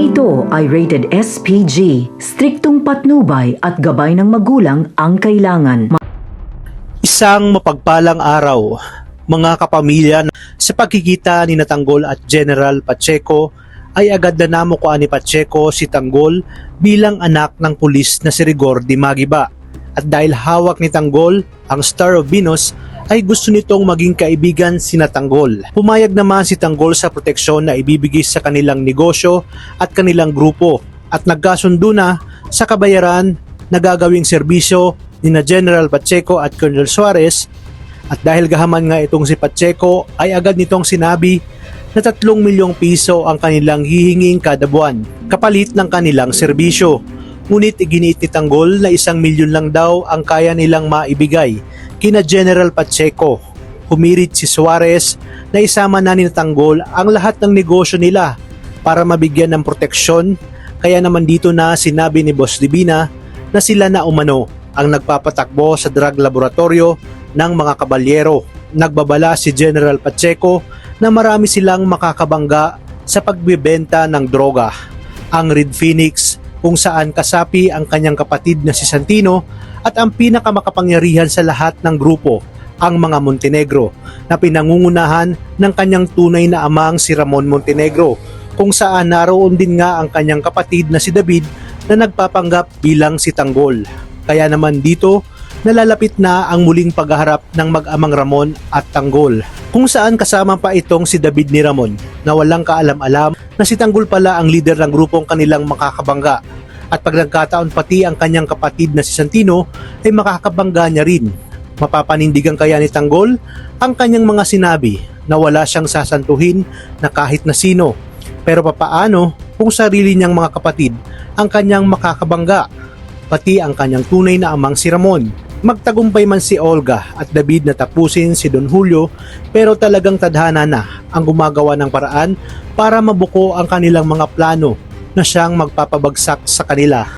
ito ay rated SPG, striktong patnubay at gabay ng magulang ang kailangan. Isang mapagpalang araw, mga kapamilya. Sa pagkikita ni Tanggol at General Pacheco ay agad na namukuan ni Pacheco si Tanggol bilang anak ng pulis na si Rigor Dimagiba. At dahil hawak ni Tanggol ang Star of Venus, ay gusto nitong maging kaibigan si Tanggol. Pumayag naman si Tanggol sa proteksyon na ibibigay sa kanilang negosyo at kanilang grupo at nagkasundo na sa kabayaran na gagawing serbisyo ni General Pacheco at Colonel Suarez. At dahil gahaman nga itong si Pacheco ay agad nitong sinabi na 3 milyong piso ang kanilang hihinging kada buwan kapalit ng kanilang serbisyo. Ngunit iginiit ni Tanggol na 1 milyon lang daw ang kaya nilang maibigay kina General Pacheco. Humirit si Suarez na isama na ni Tanggol ang lahat ng negosyo nila para mabigyan ng proteksyon, kaya naman dito na sinabi ni Boss Divina na sila na umano ang nagpapatakbo sa drug laboratorio ng mga kabalyero. Nagbabala si General Pacheco na marami silang makakabangga sa pagbebenta ng droga. Ang Red Phoenix kung saan kasapi ang kanyang kapatid na si Santino at ang pinakamakapangyarihan sa lahat ng grupo, ang mga Montenegro, na pinangungunahan ng kanyang tunay na amang si Ramon Montenegro, kung saan naroon din nga ang kanyang kapatid na si David na nagpapanggap bilang si Tanggol. Kaya naman dito, nalalapit na ang muling paghaharap ng mag-amang Ramon at Tanggol, kung saan kasama pa itong si David ni Ramon na walang kaalam-alam na si Tanggol pala ang leader ng grupong kanilang makakabangga. At pag nagkataon pati ang kanyang kapatid na si Santino ay makakabangga niya rin. Mapapanindigan kaya ni Tanggol ang kanyang mga sinabi na wala siyang sasantuhin na kahit na sino, pero papaano kung sarili niyang mga kapatid ang kanyang makakabangga, pati ang kanyang tunay na amang si Ramon. Magtagumpay man si Olga at David na tapusin si Don Julio, pero talagang tadhana na ang gumagawa ng paraan para mabuko ang kanilang mga plano na siyang magpapabagsak sa kanila.